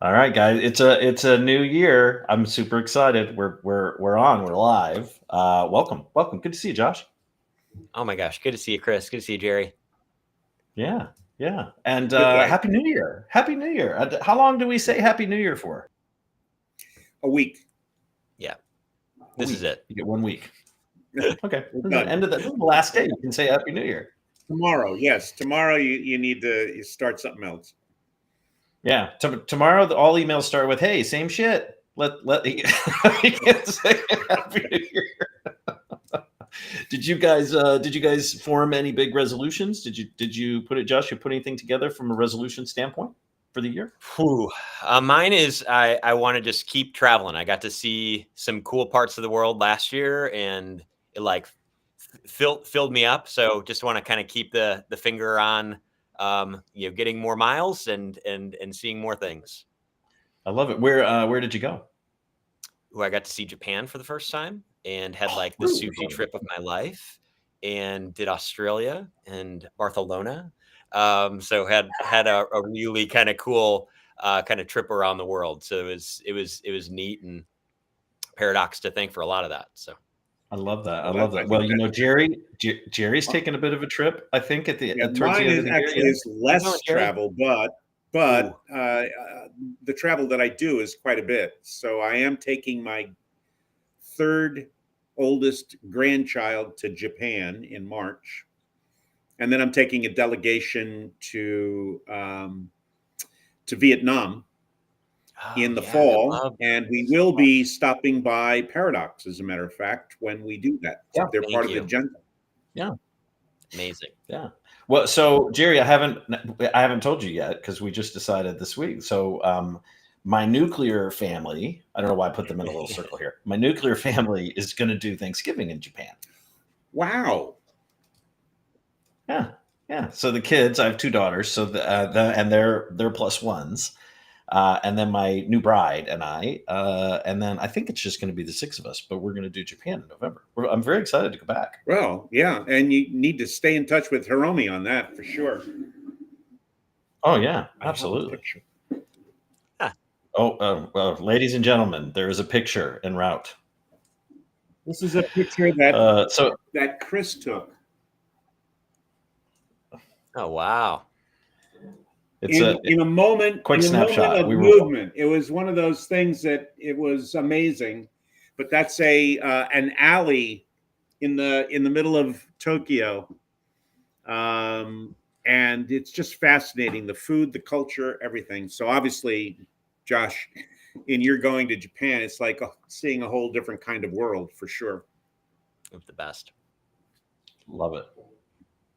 All right, guys. It's a new year. I'm super excited. We're on. We're live. Welcome. Good to see you, Josh. Oh my gosh, good to see you, Chris. Good to see you, Jerry. Yeah, yeah. And Good day. Happy New Year. Happy New Year. How long do we say Happy New Year for? A week. Yeah, A this week. is it. You get 1 week. Okay. We're The done. end of the last day. You can say Happy New Year. Tomorrow, yes. Tomorrow you need to start something else. Yeah. Tomorrow, all emails start with, "Hey, same shit." You can't say Happy New Year. Did you guys form any big resolutions? Did you put it, Josh? You put anything together from a resolution standpoint for the year? Whew. Mine is I want to just keep traveling. I got to see some cool parts of the world last year, and it like filled me up. So just want to kind of keep the finger on getting more miles and seeing more things. I love it. Where did you go? Ooh, I got to see Japan for the first time and had like the Really? sushi trip of my life, and did Australia and Barcelona. So had a really kind of cool kind of trip around the world. So it was neat, and Paradox to thank for a lot of that. So I love that. I Well, love I that. Well, think Jerry's taking a bit of a trip. I think towards the mine end is of the year. actually Yeah. is less going, Jerry? travel, but the travel that I do is quite a bit. So I am taking my third oldest grandchild to Japan in March, and then I'm taking a delegation to Vietnam in the yeah, I fall, love. and we will be stopping by Paradox, as a matter of fact, when we do that. Yeah. They're Thank part of the you. agenda. Yeah. Amazing. Yeah. Well, so Jerry, I haven't told you yet because we just decided this week. So my nuclear family, I don't know why I put them in a little circle here. My nuclear family is going to do Thanksgiving in Japan. Wow. Yeah. Yeah. So the kids, I have two daughters, so and they're plus ones. And then my new bride and I, and then I think it's just going to be the six of us, but we're going to do Japan in November. I'm very excited to go back. Well, yeah, and you need to stay in touch with Hiromi on that for sure. Oh yeah, I have a absolutely. picture. Oh, well, ladies and gentlemen, there is a picture en route. This is a picture that So that Chris took. Oh wow. it's in a moment, quick in a snapshot. moment of We were- movement. It was one of those things that it was amazing. But that's an alley in the middle of Tokyo, and it's just fascinating. The food, the culture, everything. So obviously, Josh, in your going to Japan, it's like seeing a whole different kind of world for sure. It's the best. Love it.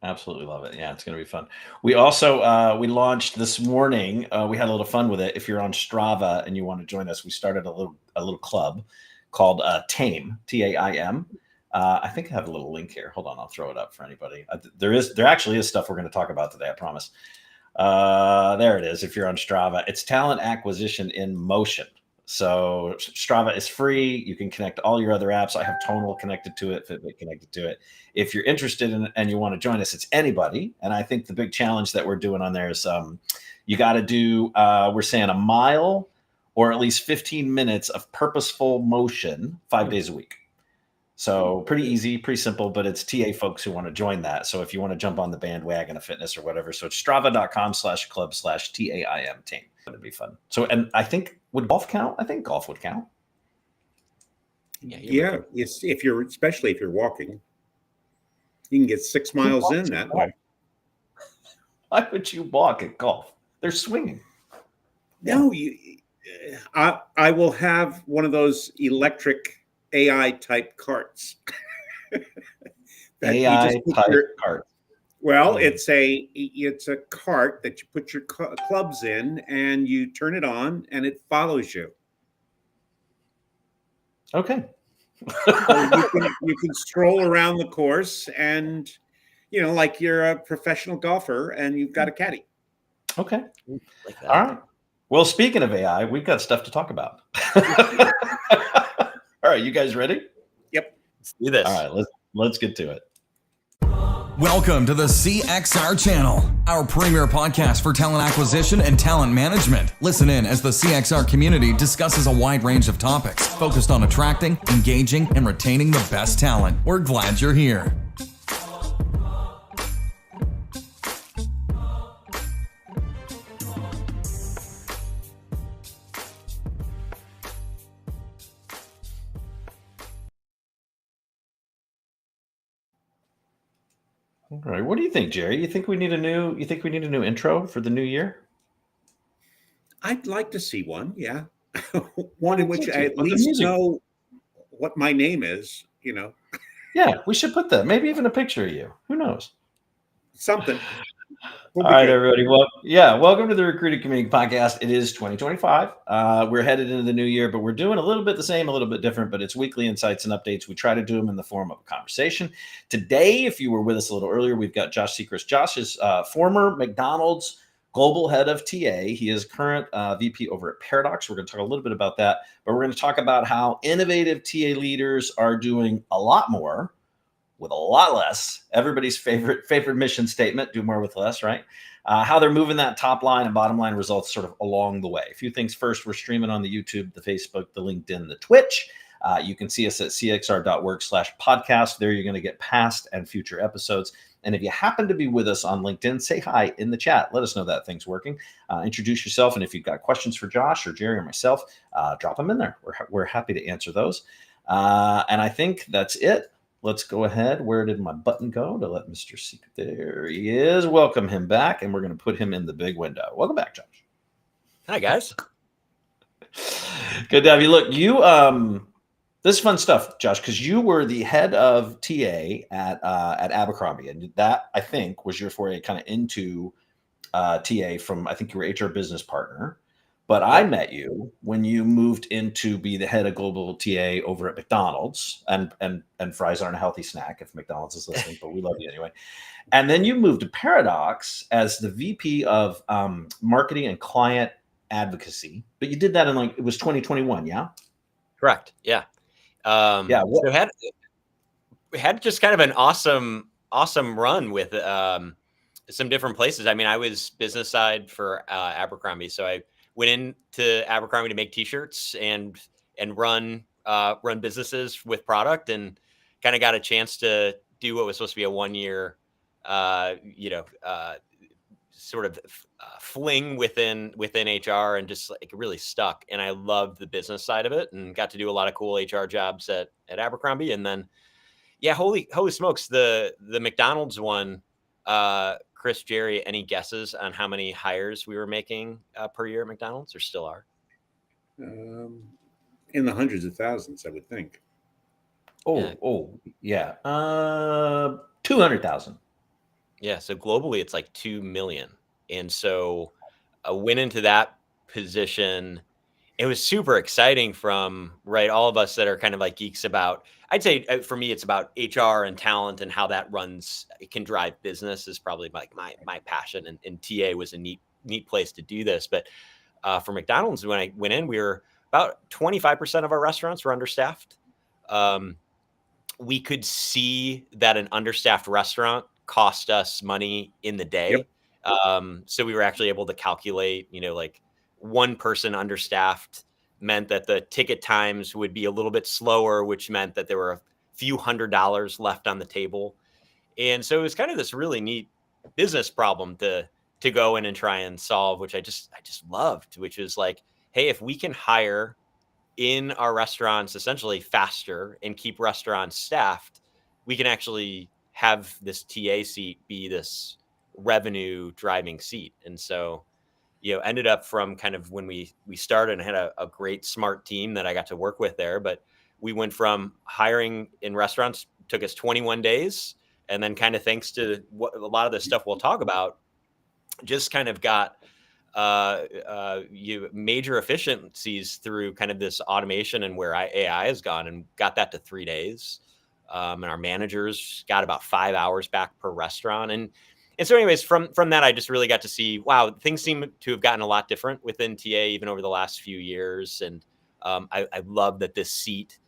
Absolutely love it. Yeah, it's going to be fun. We also we launched this morning. We had a little fun with it. If you're on Strava and you want to join us, we started a little club called TAIM, TAIM. I think I have a little link here. Hold on, I'll throw it up for anybody. There actually is stuff we're going to talk about today. I promise. There it is. If you're on Strava, it's talent acquisition in motion. So Strava is free. You can connect all your other apps. I have Tonal connected to it, Fitbit connected to it. If you're interested in and you want to join us, it's anybody. And I think the big challenge that we're doing on there is you got to do, we're saying a mile or at least 15 minutes of purposeful motion 5 days a week. So pretty easy, pretty simple, but it's TA folks who want to join that. So if you want to jump on the bandwagon of fitness or whatever, so it's strava.com/club/TAIM team. It'd be fun. So, and I think, would golf count? I think golf would count. Yeah, especially if you're walking, you can get 6 miles in that way. Why would you walk at golf? They're swinging. No, I will have one of those electric AI type carts. AI type cart. Well, it's a cart that you put your clubs in, and you turn it on, and it follows you. Okay. So you can stroll around the course, and like you're a professional golfer, and you've got a caddy. Okay. Like that. All right. Well, speaking of AI, we've got stuff to talk about. All right, you guys ready? Yep. Let's do this. All right, let's get to it. Welcome to the CXR channel, our premier podcast for talent acquisition and talent management. Listen in as the CXR community discusses a wide range of topics focused on attracting, engaging, and retaining the best talent. We're glad you're here. All right. What do you think, Jerry? You think we need a new intro for the new year? I'd like to see one. Yeah. One in which I at Put the least music. know what my name is, Yeah, we should put that. Maybe even a picture of you. Who knows? something. We'll All be right, good. everybody. Well, yeah, welcome to the Recruiting Community Podcast. It is 2025. We're headed into the new year, but we're doing a little bit the same, a little bit different, but it's weekly insights and updates. We try to do them in the form of a conversation. Today, if you were with us a little earlier, we've got Josh Secrest. Josh is former McDonald's global head of TA. He is current VP over at Paradox. We're going to talk a little bit about that, but we're going to talk about how innovative TA leaders are doing a lot more with a lot less. Everybody's favorite mission statement: do more with less, right? How they're moving that top line and bottom line results sort of along the way. A few things first: we're streaming on the YouTube, the Facebook, the LinkedIn, the Twitch. You can see us at cxr.work/podcast. There you're going to get past and future episodes. And if you happen to be with us on LinkedIn, say hi in the chat. Let us know that thing's working. Introduce yourself. And if you've got questions for Josh or Jerry or myself, drop them in there. We're happy to answer those. And I think that's it. Let's go ahead. Where did my button go to let Mr. Secret? There he is. Welcome him back. And we're going to put him in the big window. Welcome back, Josh. Hi, guys. Good to have you. Look, you this is fun stuff, Josh, because you were the head of TA at Abercrombie, and that, I think, was your foray kind of into TA from, I think you were HR business partner. But I met you when you moved in to be the head of global TA over at McDonald's, and fries aren't a healthy snack if McDonald's is listening, but we love you anyway. And then you moved to Paradox as the VP of marketing and client advocacy. But you did that in it was 2021, yeah? Correct. Yeah. So we had just kind of an awesome run with some different places. I mean, I was business side for Abercrombie, so I went into Abercrombie to make T-shirts and run businesses with product, and kind of got a chance to do what was supposed to be a 1 year, sort of fling within HR, and just like really stuck. And I loved the business side of it, and got to do a lot of cool HR jobs at Abercrombie. And then, yeah, holy smokes, the McDonald's one. Chris, Jerry, any guesses on how many hires we were making per year at McDonald's, or still are? In the hundreds of thousands, I would think. Yeah. 200,000. Yeah. So globally, it's like 2 million. And so I went into that position. It was super exciting from all of us that are kind of like geeks about, I'd say for me, it's about HR and talent and how that runs. It can drive business is probably like my passion. And TA was a neat place to do this. But for McDonald's, when I went in, we were about 25% of our restaurants were understaffed. We could see that an understaffed restaurant cost us money in the day. Yep. So we were actually able to calculate, like one person understaffed meant that the ticket times would be a little bit slower, which meant that there were a few $100s left on the table. And so it was kind of this really neat business problem to go in and try and solve, which I just loved, which is like, hey, if we can hire in our restaurants essentially faster and keep restaurants staffed, we can actually have this TA seat be this revenue driving seat. And so, ended up from kind of when we started and had a great smart team that I got to work with there, but we went from hiring in restaurants, took us 21 days. And then kind of thanks to what a lot of the stuff we'll talk about, just kind of got major efficiencies through kind of this automation and where AI has gone, and got that to 3 days. And our managers got about 5 hours back per restaurant. And so anyways, from that, I just really got to see, wow, things seem to have gotten a lot different within TA, even over the last few years. And I love that this seat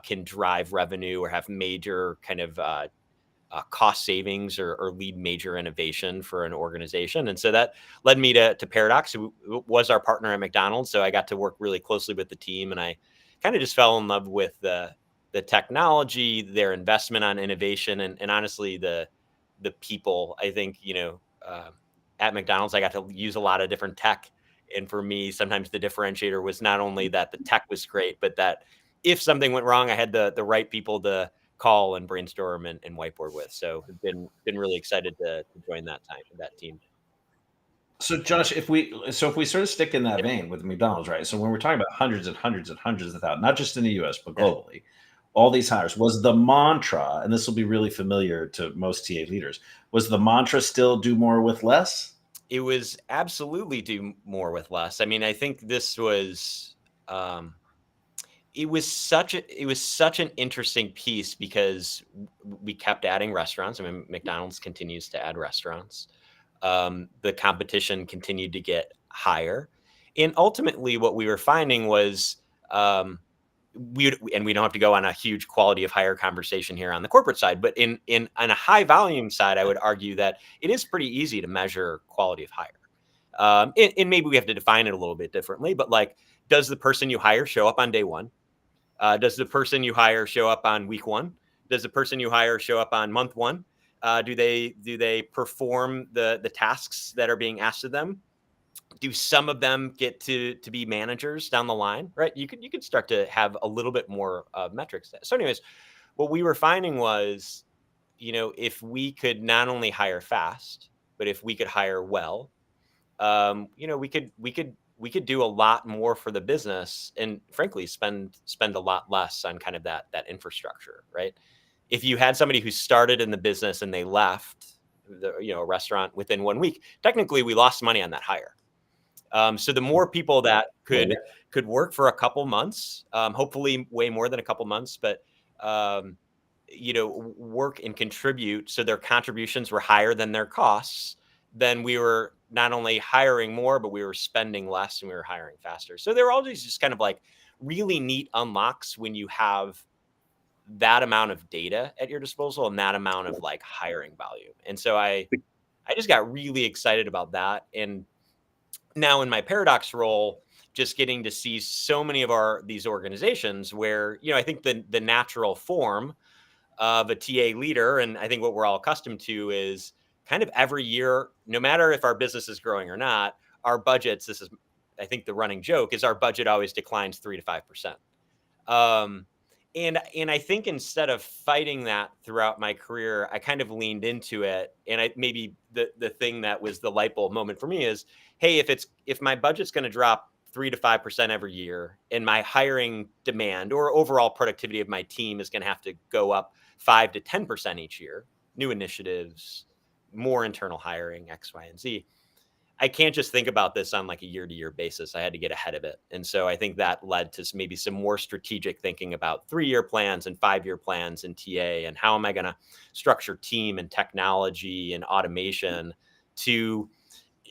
can drive revenue or have major kind of cost savings or lead major innovation for an organization. And so that led me to Paradox, who was our partner at McDonald's. So I got to work really closely with the team, and I kind of just fell in love with the technology, their investment on innovation, and honestly, the people. I think, at McDonald's, I got to use a lot of different tech. And for me, sometimes the differentiator was not only that the tech was great, but that if something went wrong, I had the right people to call and brainstorm and whiteboard with. So I've been really excited to join that team. So Josh, if we sort of stick in that vein with McDonald's, right? So when we're talking about hundreds and hundreds and hundreds of thousands, not just in the US, but globally, all these hires, was the mantra, and this will be really familiar to most TA leaders, was the mantra still do more with less? It was absolutely do more with less. I mean, I think this was, it was such an interesting piece because we kept adding restaurants. I mean, McDonald's continues to add restaurants. The competition continued to get higher, and ultimately, what we were finding was, we don't have to go on a huge quality of hire conversation here on the corporate side, but on a high volume side, I would argue that it is pretty easy to measure quality of hire. And maybe we have to define it a little bit differently, but like, does the person you hire show up on day one? Does the person you hire show up on week one? Does the person you hire show up on month one? Do they perform the tasks that are being asked of them? Do some of them get to be managers down the line? Right? You could start to have a little bit more metrics. So, anyways, what we were finding was, if we could not only hire fast, but if we could hire well, we could do a lot more for the business, and frankly, spend a lot less on kind of that infrastructure, right? If you had somebody who started in the business and they left a restaurant within 1 week, technically we lost money on that hire. So the more people that could work for a couple months, hopefully way more than a couple months, but work and contribute, so their contributions were higher than their costs, then we were not only hiring more, but we were spending less and we were hiring faster. So there were all these just kind of like really neat unlocks when you have that amount of data at your disposal and that amount of like hiring value. And so I just got really excited about that. And now in my Paradox role, just getting to see so many of these organizations where, I think the natural form of a TA leader, and I think what we're all accustomed to, is kind of every year, no matter if our business is growing or not, our budgets, this is, I think the running joke is our budget always declines 3 to 5%. And I think instead of fighting that throughout my career, I kind of leaned into it. And maybe the thing that was the light bulb moment for me is, hey, if my budget's going to drop 3 to 5% every year, and my hiring demand or overall productivity of my team is going to have to go up 5 to 10% each year, new initiatives, more internal hiring, X, Y, and Z, I can't just think about this on like a year-to-year basis. I had to get ahead of it. And so I think that led to maybe some more strategic thinking about 3-year plans and 5-year plans in TA, and how am I going to structure team and technology and automation to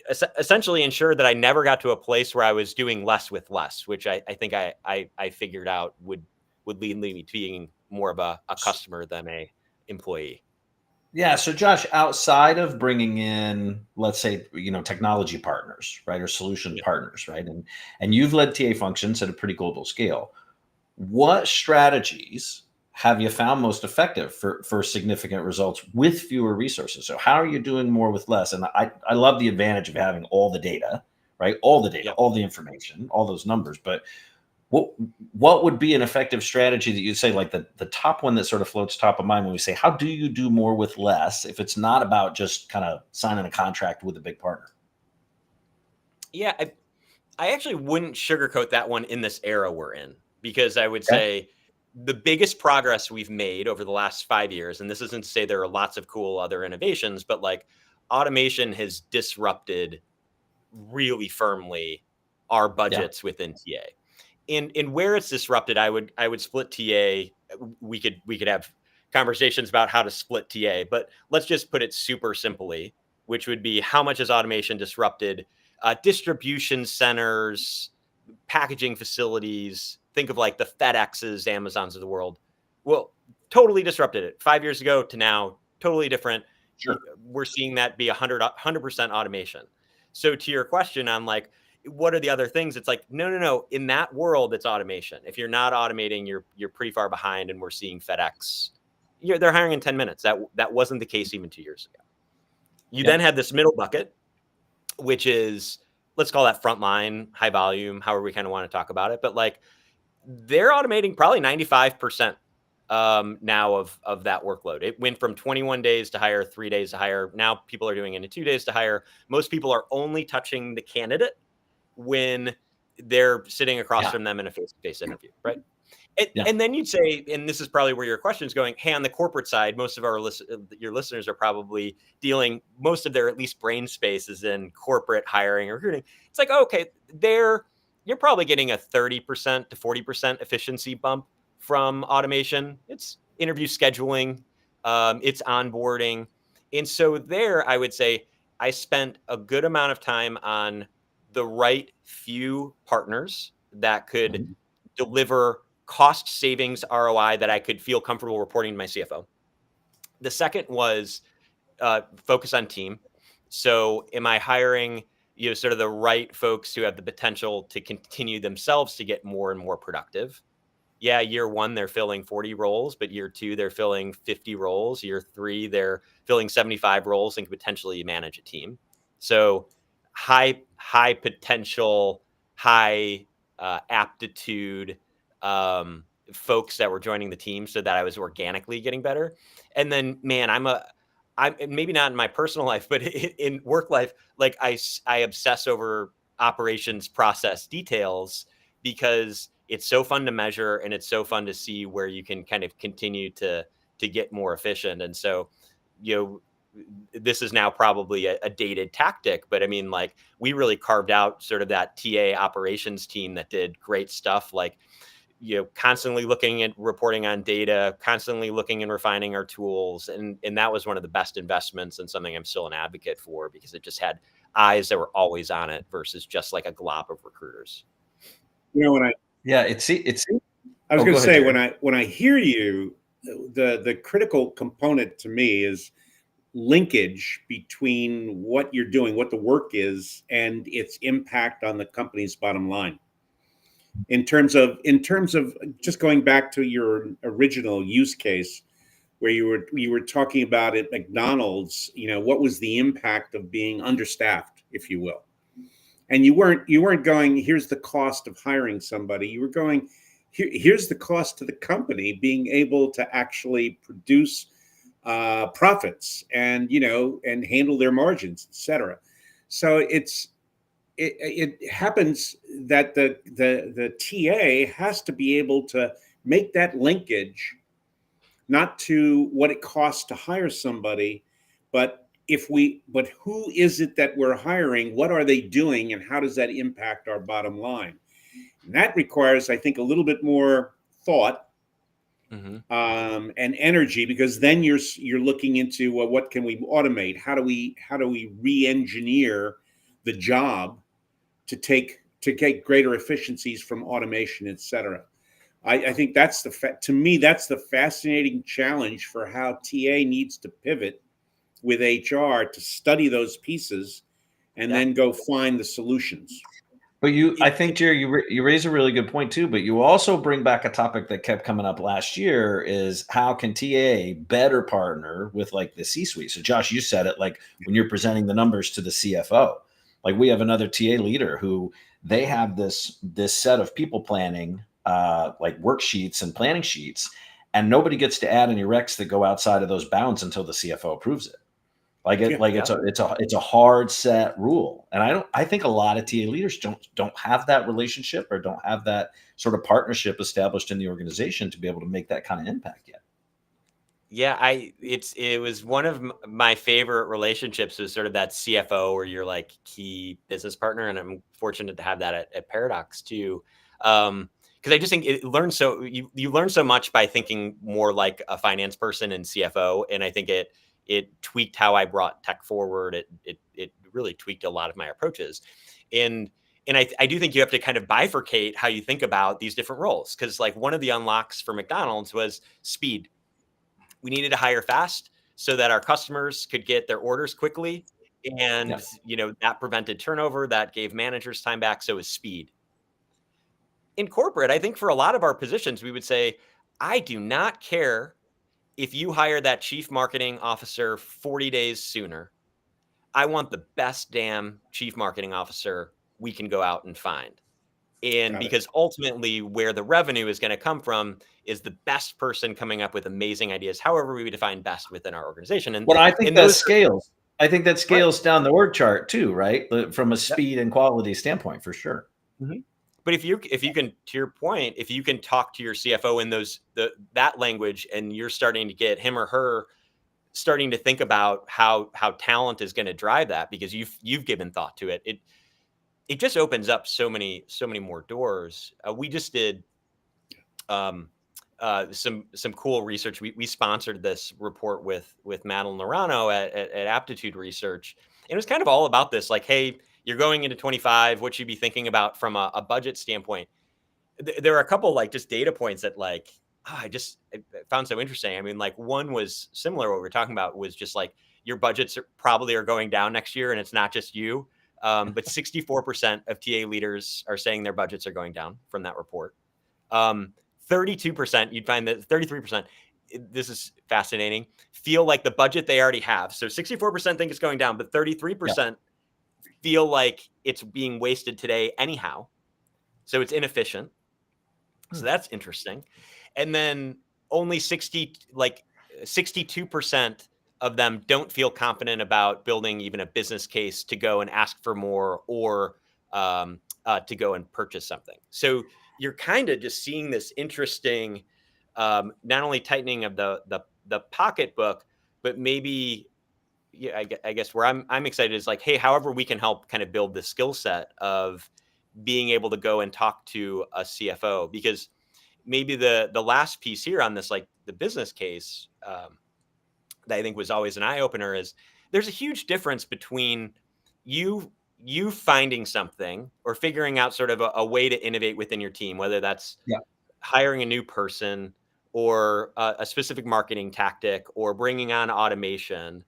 essentially ensure that I never got to a place where I was doing less with less, which I think I figured out would lead me to being more of a customer than a employee. Yeah. So Josh, outside of bringing in, let's say, technology partners, right, or solution partners, right, and you've led TA functions at a pretty global scale, what strategies have you found most effective for significant results with fewer resources? So how are you doing more with less? And I love the advantage of having all the data, right? All the data, all the information, all those numbers. But what would be an effective strategy that you'd say, like the top one that sort of floats top of mind when we say, how do you do more with less, if it's not about just kind of signing a contract with a big partner? Yeah, I actually wouldn't sugarcoat that one in this era we're in, because I would say the biggest progress we've made over the last 5 years, and this isn't to say there are lots of cool other innovations, but like automation has disrupted really firmly our budgets within TA. And where it's disrupted, I would split TA. We could have conversations about how to split TA, but let's just put it super simply, which would be, how much has automation disrupted distribution centers, packaging facilities? Think of like the FedExes, Amazons of the world. Well, totally disrupted it. 5 years ago to now, totally different. Sure. We're seeing that be 100% automation. So to your question on like, what are the other things? It's like, no. In that world, it's automation. If you're not automating, you're pretty far behind. And we're seeing FedEx, they're hiring in 10 minutes. That wasn't the case even 2 years ago. You then have this middle bucket, which is, let's call that frontline, high volume, however we kind of want to talk about it. But like, they're automating probably 95% now of that workload. It went from 21 days to hire, 3 days to hire. Now people are doing it in 2 days to hire. Most people are only touching the candidate when they're sitting across from them in a face-to-face interview, right? And then you'd say, and this is probably where your question is going, hey, on the corporate side, most of your listeners are probably dealing, most of their at least brain space is in corporate hiring or recruiting. It's like, okay, you're probably getting a 30% to 40% efficiency bump from automation. It's interview scheduling, it's onboarding. And so there, I would say I spent a good amount of time on the right few partners that could deliver cost savings ROI that I could feel comfortable reporting to my CFO. The second was focus on team. So am I hiring sort of the right folks who have the potential to continue themselves to get more and more productive? Yeah, year one, they're filling 40 roles, but year two, they're filling 50 roles. Year three, they're filling 75 roles and can potentially manage a team. So high potential, high aptitude folks that were joining the team so that I was organically getting better. And then, man, I'm maybe not in my personal life, but in work life, like I obsess over operations process details because it's so fun to measure and it's so fun to see where you can kind of continue to get more efficient. And so, this is now probably a dated tactic, but I mean, like we really carved out sort of that TA operations team that did great stuff, like, constantly looking at reporting on data, constantly looking and refining our tools. And that was one of the best investments and something I'm still an advocate for because it just had eyes that were always on it versus just like a glob of recruiters. When I it's I was going to say, when I hear you, the critical component to me is linkage between what you're doing, what the work is, and its impact on the company's bottom line. In terms of just going back to your original use case, where you were talking about at McDonald's, what was the impact of being understaffed, if you will, and you weren't going, here's the cost of hiring somebody. You were going, here's the cost to the company being able to actually produce profits and handle their margins, etc. So it happens that the TA has to be able to make that linkage, not to what it costs to hire somebody, but who is it that we're hiring? What are they doing, and how does that impact our bottom line? And that requires, I think, a little bit more thought. And energy, because then you're looking into what can we automate? How do we re-engineer the job to get greater efficiencies from automation, et cetera? I think that's to me that's the fascinating challenge for how TA needs to pivot with HR to study those pieces and then go find the solutions. But I think, Jerry, you raise a really good point too, but you also bring back a topic that kept coming up last year is how can TA better partner with like the C-suite? So Josh, you said it, like when you're presenting the numbers to the CFO, like we have another TA leader who they have this set of people planning, like worksheets and planning sheets, and nobody gets to add any recs that go outside of those bounds until the CFO approves it. It's a hard set rule. And I think a lot of TA leaders don't have that relationship or don't have that sort of partnership established in the organization to be able to make that kind of impact yet. Yeah, it was one of my favorite relationships was sort of that CFO or your like key business partner. And I'm fortunate to have that at Paradox too. Because I just think you learn so much by thinking more like a finance person and CFO. And I think it tweaked how I brought tech forward. It really tweaked a lot of my approaches. And I do think you have to kind of bifurcate how you think about these different roles. Because like one of the unlocks for McDonald's was speed. We needed to hire fast. so that our customers could get their orders quickly. And, that prevented turnover, that gave managers time back. So is speed. In corporate, I think for a lot of our positions, we would say, I do not care if you hire that chief marketing officer 40 days sooner. I want the best damn chief marketing officer we can go out and find. And because ultimately where the revenue is going to come from is the best person coming up with amazing ideas, however we define best within our organization. And I think that scales. I think that scales down the org chart too, right? From a speed and quality standpoint, for sure. Mm-hmm. But if you can, to your point, if you can talk to your CFO in that language, and you're starting to get him or her starting to think about how talent is going to drive that, because you've given thought to it, it just opens up so many more doors. We just did some cool research. We sponsored this report with Madeline Lorano at Aptitude Research, and it was kind of all about this. Like, hey, you're going into 25. What should you be thinking about from a budget standpoint? There are a couple like just data points that I found so interesting. I mean, like one was similar. What we were talking about was just like your budgets probably are going down next year, and it's not just you. But 64% of TA leaders are saying their budgets are going down from that report. 32%, you'd find that 33%, this is fascinating, feel like the budget they already have. So 64% think it's going down, but 33% feel like it's being wasted today anyhow. So it's inefficient. So that's interesting. And then only 62% of them don't feel confident about building even a business case to go and ask for more, or to go and purchase something. So you're kind of just seeing this interesting, not only tightening of the pocketbook, but maybe, I guess where I'm excited is like, hey, however we can help kind of build the skill set of being able to go and talk to a CFO, because maybe the last piece here on this, like the business case, that I think was always an eye opener, is there's a huge difference between you finding something or figuring out sort of a way to innovate within your team, whether that's hiring a new person or a specific marketing tactic or bringing on automation.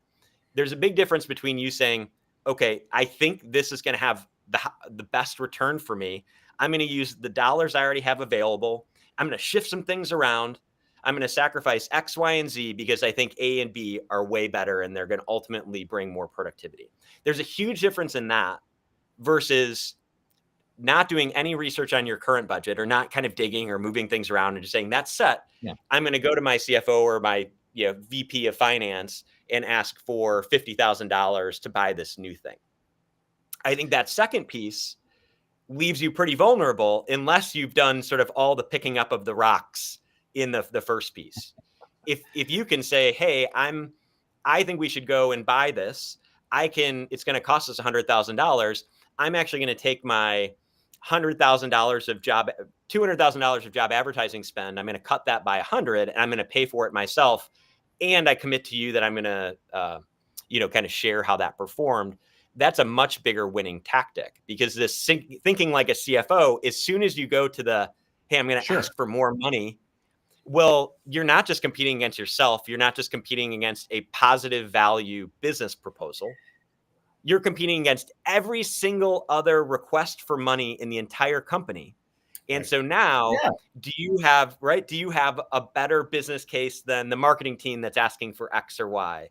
There's a big difference between you saying, okay, I think this is going to have the best return for me. I'm going to use the dollars I already have available. I'm going to shift some things around. I'm going to sacrifice X, Y, and Z because I think A and B are way better and they're going to ultimately bring more productivity. There's a huge difference in that versus not doing any research on your current budget, or not kind of digging or moving things around and just saying that's set. Yeah. I'm going to go to my CFO or my VP of finance and ask for $50,000 to buy this new thing. I think that second piece leaves you pretty vulnerable unless you've done sort of all the picking up of the rocks in the first piece. If you can say, hey, I think we should go and buy this. It's going to cost us $100,000. I'm actually going to take my $200,000 of job advertising spend. I'm going to cut that by 100, and I'm going to pay for it myself. And I commit to you that I'm going to, kind of share how that performed. That's a much bigger winning tactic, because this thinking like a CFO, as soon as you go to hey, I'm going to ask for more money. Well, you're not just competing against yourself. You're not just competing against a positive value business proposal. You're competing against every single other request for money in the entire company. And so now, do you have a better business case than the marketing team that's asking for X or Y?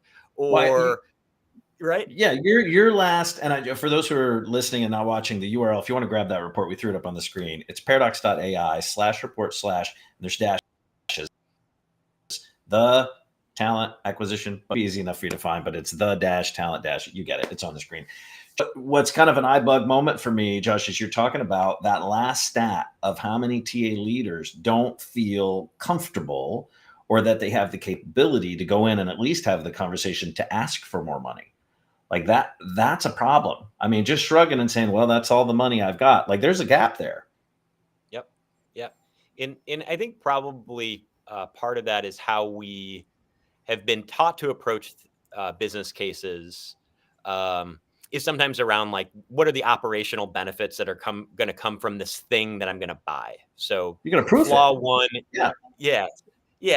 Right? Yeah, your last, and for those who are listening and not watching the URL, if you want to grab that report, we threw it up on the screen. It's paradox.ai/report/ and there's dashes. The talent acquisition, easy enough for you to find, but it's the -talent - you get it. It's on the screen. But what's kind of an eye bug moment for me, Josh, is you're talking about that last stat of how many TA leaders don't feel comfortable or that they have the capability to go in and at least have the conversation to ask for more money. Like that's a problem. I mean, just shrugging and saying, well, that's all the money I've got. Like there's a gap there. Yep. And I think probably part of that is how we have been taught to approach business cases, is sometimes around like, what are the operational benefits that are going to come from this thing that I'm going to buy? So you're going to prove flaw it. one. Yeah.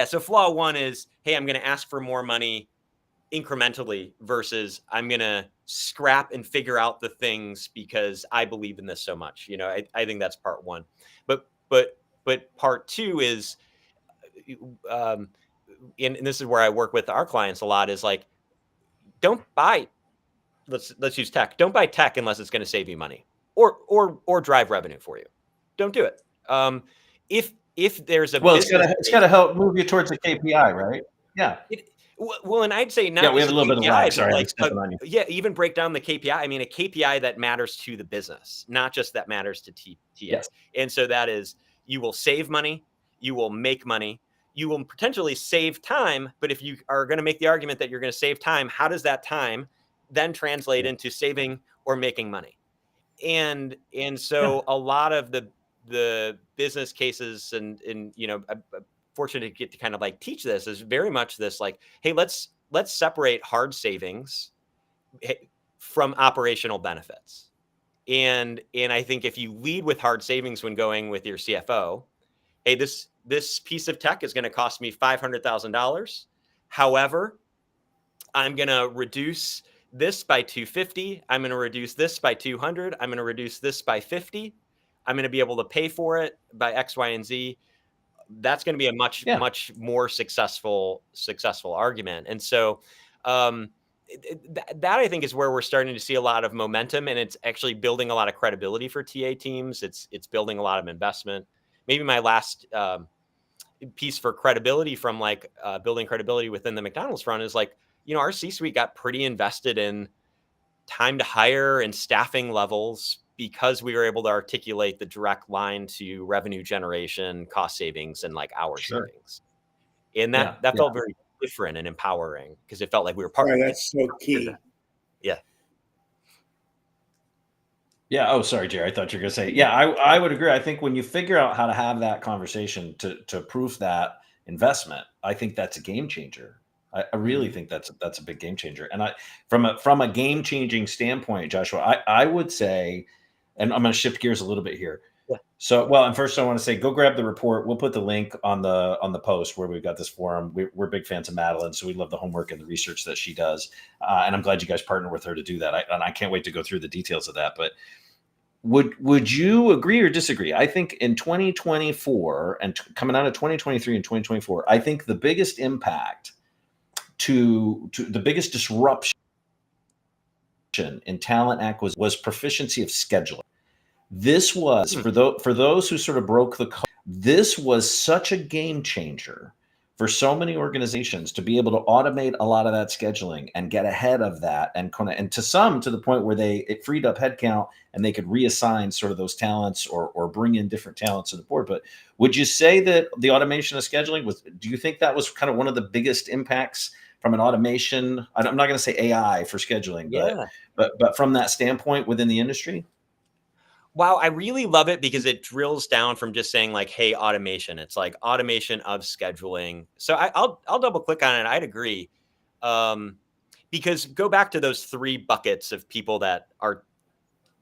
So flaw one is, hey, I'm going to ask for more money incrementally versus I'm going to scrap and figure out the things because I believe in this so much. I think that's part one. But part two is, and this is where I work with our clients a lot, is like, don't buy, let's use tech. Don't buy tech unless it's going to save you money or drive revenue for you. Don't do it. If there's a it's got to help move you towards a KPI, right? Yeah. Well, and I'd say not. Yeah, we have a little bit of lag. Sorry, like, even break down the KPI. I mean, a KPI that matters to the business, not just that matters to TA. Yes. And so that is, you will save money, you will make money, you will potentially save time. But if you are going to make the argument that you're going to save time, how does that time then translate into saving or making money? And so a lot of the business cases and I'm fortunate to get to kind of like teach this is very much this, like, hey, let's separate hard savings from operational benefits. And I think if you lead with hard savings when going with your CFO, hey, this piece of tech is going to cost me $500,000. However, I'm going to reduce this by 250. I'm going to reduce this by 200. I'm going to reduce this by 50. I'm going to be able to pay for it by X, Y, and Z. That's going to be a much more successful argument. And so that I think is where we're starting to see a lot of momentum, and it's actually building a lot of credibility for TA teams. It's building a lot of investment. Maybe my last piece for credibility from like building credibility within the McDonald's front is like, our C-suite got pretty invested in time to hire and staffing levels because we were able to articulate the direct line to revenue generation, cost savings, and like hour savings. And that felt very different and empowering because it felt like we were part of it. That's so key. Yeah. Yeah. Oh, sorry, Jerry. I thought you were going to say, yeah, I would agree. I think when you figure out how to have that conversation to proof that investment, I think that's a game changer. I really think that's a big game changer. And from a game changing standpoint, Joshua, I would say, and I'm going to shift gears a little bit here. Yeah. So, and first I want to say, go grab the report. We'll put the link on the post where we've got this forum. We're big fans of Madeline, so we love the homework and the research that she does. And I'm glad you guys partner with her to do that. I can't wait to go through the details of that. But would you agree or disagree? I think in 2024 and coming out of 2023 and 2024, I think the biggest impact to the biggest disruption in talent acquisition was proficiency of scheduling. This was for those who sort of broke the code. This was such a game changer for so many organizations to be able to automate a lot of that scheduling and get ahead of that, and to the point where it freed up headcount and they could reassign sort of those talents or bring in different talents to the board. But would you say that the automation of scheduling do you think that was kind of one of the biggest impacts from an automation? I'm not going to say AI for scheduling, but from that standpoint within the industry? Wow, I really love it because it drills down from just saying like, hey, automation. It's like automation of scheduling. So I'll double click on it. I'd agree. Because go back to those three buckets of people that are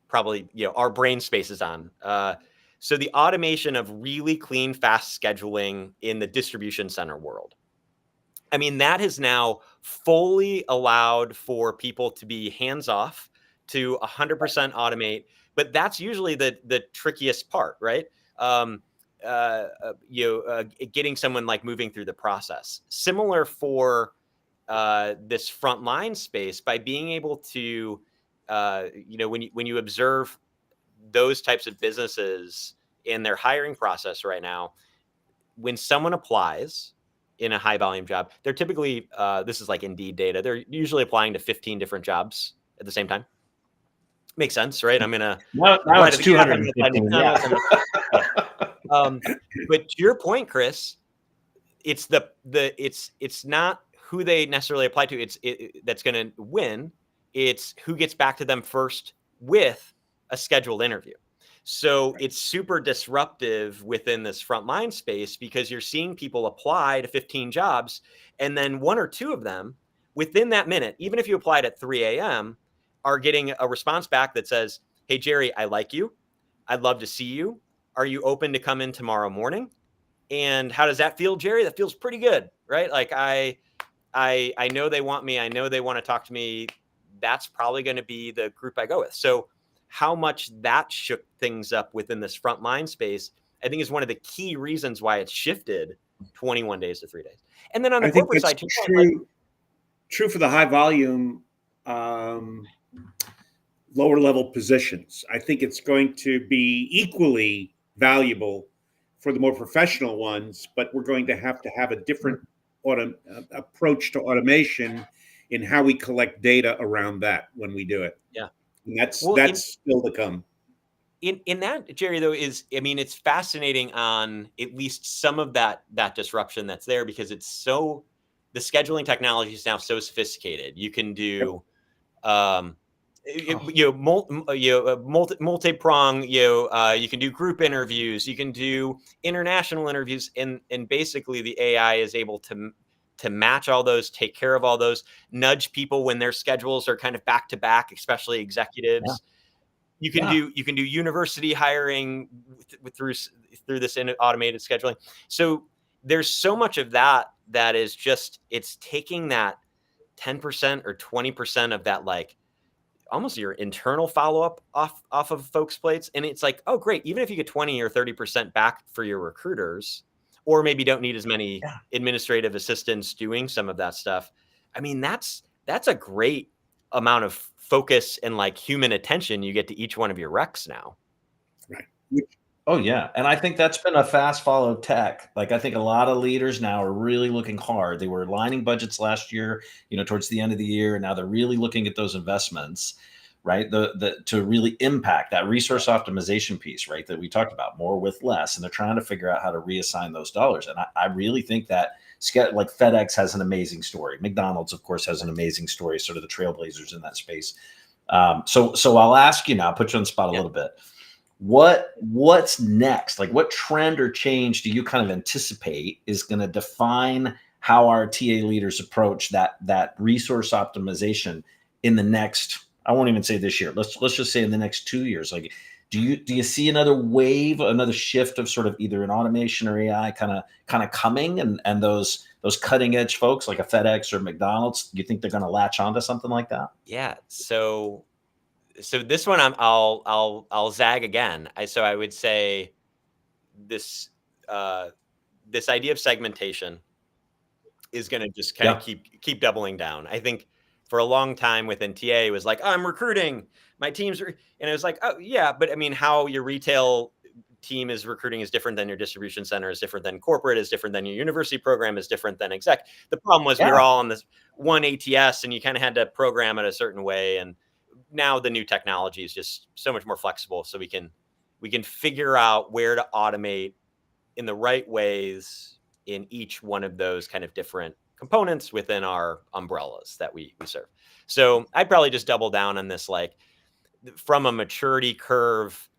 probably, our brain space is on. So the automation of really clean, fast scheduling in the distribution center world. I mean, that has now fully allowed for people to be hands off, to 100% automate. But that's usually the trickiest part, right? Getting someone like moving through the process. Similar for this frontline space, by being able to, when you observe those types of businesses in their hiring process right now, when someone applies in a high volume job, they're typically, this is like Indeed data, they're usually applying to 15 different jobs at the same time. Makes sense, right? I'm gonna now it's 215. But to your point, Chris, it's it's not who they necessarily apply to. That's going to win. It's who gets back to them first with a scheduled interview. So it's super disruptive within this frontline space because you're seeing people apply to 15 jobs, and then one or two of them within that minute, even if you applied at 3 a.m., are getting a response back that says, hey, Jerry, I like you. I'd love to see you. Are you open to come in tomorrow morning? And how does that feel, Jerry? That feels pretty good, right? Like I know they want me. I know they want to talk to me. That's probably going to be the group I go with. So how much that shook things up within this frontline space, I think is one of the key reasons why it's shifted 21 days to 3 days. And then on the I think corporate that's side, true for the high volume, lower level positions. I think it's going to be equally valuable for the more professional ones, but we're going to have a different approach to automation in how we collect data around that when we do it. Yeah. And that's still to come. In that, Jerry, though, it's fascinating on at least some of that disruption that's there, because the scheduling technology is now so sophisticated. You can do multi-prong, you can do group interviews, you can do international interviews, and basically the AI is able to match all those, take care of all those, nudge people when their schedules are kind of back to back, especially executives. Yeah. You can do university hiring through this automated scheduling. So there's so much of that is just, it's taking that 10% or 20% of that, like almost your internal follow-up off of folks' plates. And it's like, oh, great. Even if you get 20 or 30% back for your recruiters, or maybe don't need as many administrative assistants doing some of that stuff. I mean, that's a great amount of focus and like human attention you get to each one of your recs now. Right. Oh yeah. And I think that's been a fast follow tech. Like, I think a lot of leaders now are really looking hard. They were aligning budgets last year, towards the end of the year. And now they're really looking at those investments, right? To really impact that resource optimization piece, right? That we talked about, more with less. And they're trying to figure out how to reassign those dollars. And I really think that, like, FedEx has an amazing story. McDonald's, of course, has an amazing story, sort of the trailblazers in that space. So I'll ask you now, put you on the spot a little bit. What's next? Like, what trend or change do you kind of anticipate is going to define how our TA leaders approach that resource optimization in the next, I won't even say this year, let's just say in the next 2 years? Like, do you see another wave, another shift of sort of either an automation or AI kind of coming, and those cutting edge folks like a FedEx or McDonald's, do you think they're going to latch onto something like that? Yeah. So this one, I'll zag again. I would say this idea of segmentation is going to just kind of keep doubling down. I think for a long time within TA, it was like, oh, I'm recruiting, my teams and it was like, oh yeah, but I mean, how your retail team is recruiting is different than your distribution center, is different than corporate, is different than your university program, is different than exec. The problem was we were all on this one ATS, and you kind of had to program it a certain way. And now the new technology is just so much more flexible, so we can figure out where to automate in the right ways in each one of those kind of different components within our umbrellas that we serve. So I'd probably just double down on this, like, from a maturity curve,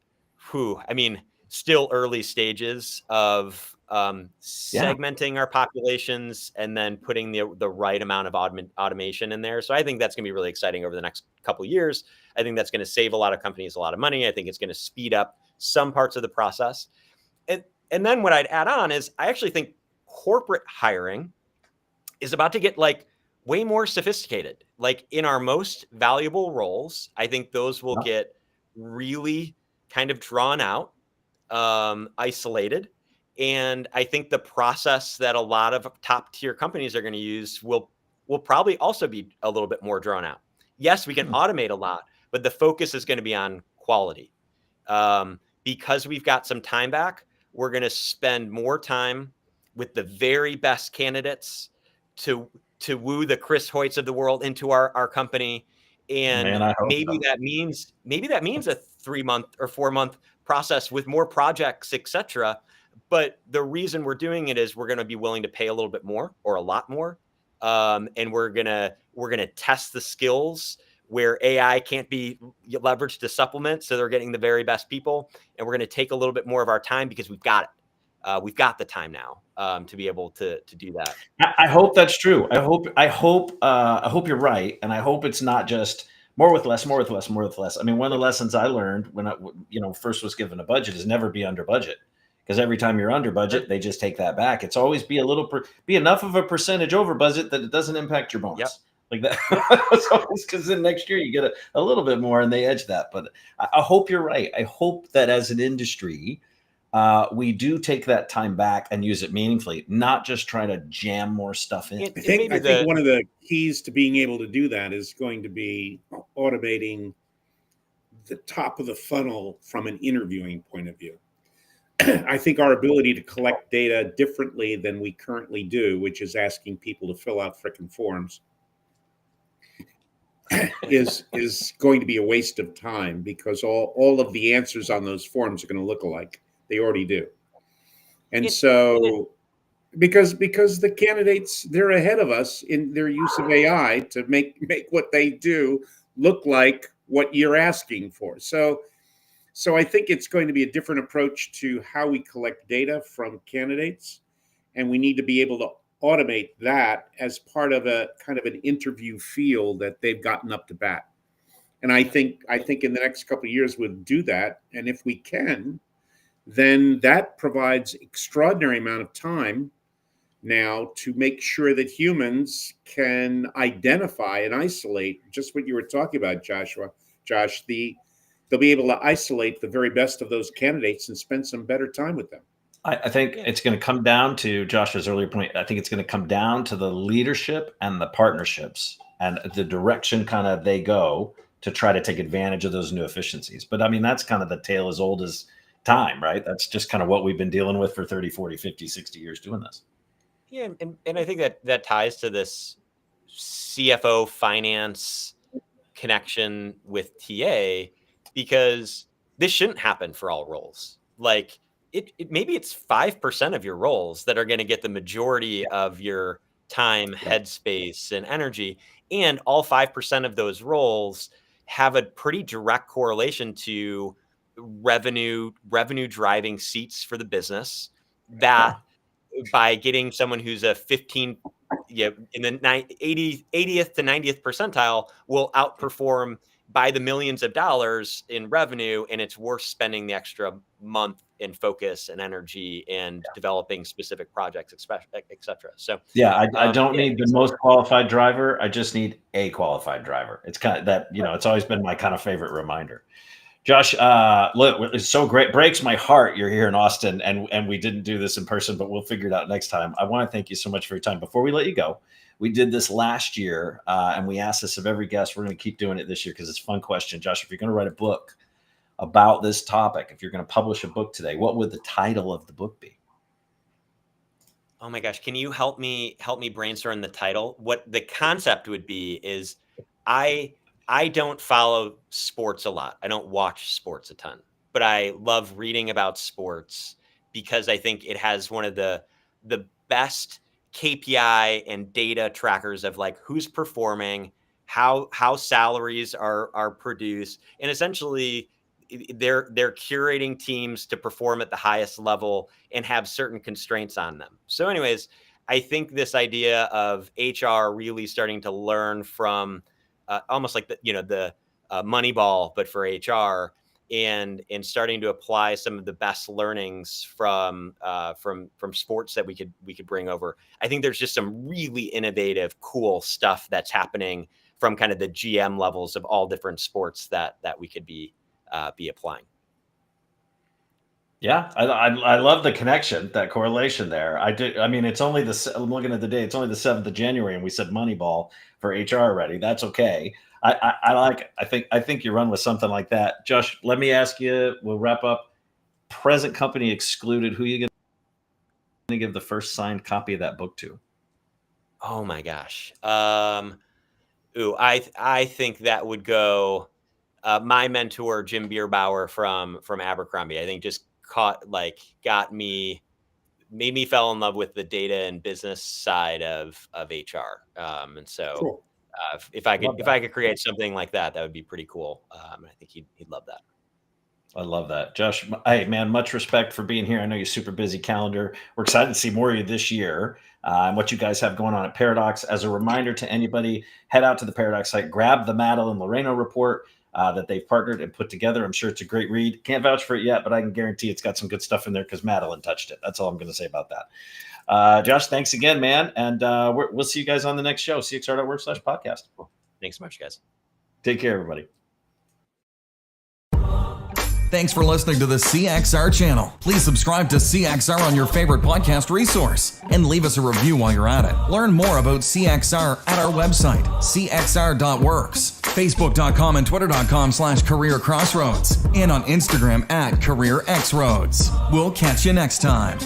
still early stages of segmenting our populations and then putting the right amount of automation in there. So I think that's going to be really exciting over the next couple of years. I think that's going to save a lot of companies a lot of money. I think it's going to speed up some parts of the process. And then what I'd add on is, I actually think corporate hiring is about to get like way more sophisticated. Like, in our most valuable roles, I think those will get really kind of drawn out, isolated. And I think the process that a lot of top tier companies are going to use will probably also be a little bit more drawn out. Yes, we can automate a lot, but the focus is going to be on quality. Because we've got some time back, we're going to spend more time with the very best candidates to woo the Chris Hoyts of the world into our company. And maybe that means a 3-month or 4-month process with more projects, etc. But the reason we're doing it is we're going to be willing to pay a little bit more, or a lot more. And we're going to test the skills where AI can't be leveraged to supplement. So they're getting the very best people, and we're going to take a little bit more of our time because we've got it. We've got the time now to be able to do that. I hope that's true. I hope you're right, and I hope it's not just more with less, more with less, more with less. I mean, one of the lessons I learned when I first was given a budget is never be under budget. because every time you're under budget, they just take that back. It's always be enough of a percentage over budget that it doesn't impact your bonus. Yep. Like that. Because then next year you get a little bit more and they edge that. But I hope you're right. I hope that as an industry, we do take that time back and use it meaningfully, not just try to jam more stuff in. I think one of the keys to being able to do that is going to be automating the top of the funnel from an interviewing point of view. I think our ability to collect data differently than we currently do, which is asking people to fill out frickin' forms, is going to be a waste of time, because all of the answers on those forms are going to look alike. They already do. And so because the candidates, they're ahead of us in their use of AI to make what they do look like what you're asking for. So I think it's going to be a different approach to how we collect data from candidates, and we need to be able to automate that as part of a kind of an interview feel that they've gotten up to bat. And I think in the next couple of years we'll do that, and if we can, then that provides extraordinary amount of time now to make sure that humans can identify and isolate just what you were talking about, Josh. They'll be able to isolate the very best of those candidates and spend some better time with them. I think it's going to come down to Josh's earlier point. I think it's going to come down to the leadership and the partnerships and the direction kind of they go to try to take advantage of those new efficiencies. But I mean, that's kind of the tale as old as time, right? That's just kind of what we've been dealing with for 30, 40, 50, 60 years doing this. Yeah. And I think that ties to this CFO finance connection with TA, because this shouldn't happen for all roles. Like it maybe it's 5% of your roles that are going to get the majority of your time, headspace, and energy. And all 5% of those roles have a pretty direct correlation to revenue driving seats for the business, that by getting someone who's a 15 in the 80th to 90th percentile will outperform by the millions of dollars in revenue, and it's worth spending the extra month in focus and energy and developing specific projects, et cetera. So yeah, I don't need the most qualified driver. I just need a qualified driver. It's kind of that, it's always been my kind of favorite reminder. Josh, look, it's so great. Breaks my heart you're here in Austin, and we didn't do this in person, but we'll figure it out next time. I want to thank you so much for your time. Before we let you go, we did this last year, and we asked this of every guest. We're going to keep doing it this year because it's a fun question. Josh, if you're going to write a book about this topic, if you're going to publish a book today, what would the title of the book be? Oh my gosh, can you help me brainstorm the title? What the concept would be is I don't follow sports a lot. I don't watch sports a ton, but I love reading about sports because I think it has one of the best KPI and data trackers of like who's performing, how salaries are produced, and essentially they're curating teams to perform at the highest level and have certain constraints on them. So anyways, I think this idea of HR really starting to learn from almost like the Moneyball, but for HR, and starting to apply some of the best learnings from sports that we could bring over. I think there's just some really innovative, cool stuff that's happening from kind of the GM levels of all different sports that we could be applying. Yeah, I love the connection, that correlation there. I do. I mean, I'm looking at the date. It's only the 7th of January, and we said Moneyball for HR already. That's okay. I think you run with something like that. Josh, let me ask you, we'll wrap up. Present company excluded, who are you going to give the first signed copy of that book to? Oh my gosh. I think that would go my mentor, Jim Bierbauer from Abercrombie. I think just made me fall in love with the data and business side of HR. And so cool. If I could create something like that would be pretty cool. I think he'd love that. I love that. Josh, hey man, much respect for being here. I know you're super busy calendar. We're excited to see more of you this year and what you guys have going on at Paradox. As a reminder to anybody, head out to the Paradox site, grab the Madeline Loreno report. that they've partnered and put together. I'm sure it's a great read. Can't vouch for it yet, but I can guarantee it's got some good stuff in there because Madeline touched it. That's all I'm going to say about that. Josh, thanks again, man. And we'll see you guys on the next show, cxr.work/podcast. Thanks so much, guys. Take care, everybody. Thanks for listening to the CXR channel. Please subscribe to CXR on your favorite podcast resource and leave us a review while you're at it. Learn more about CXR at our website, cxr.works, facebook.com and twitter.com/careercrossroads, and on Instagram @careerxroads. We'll catch you next time.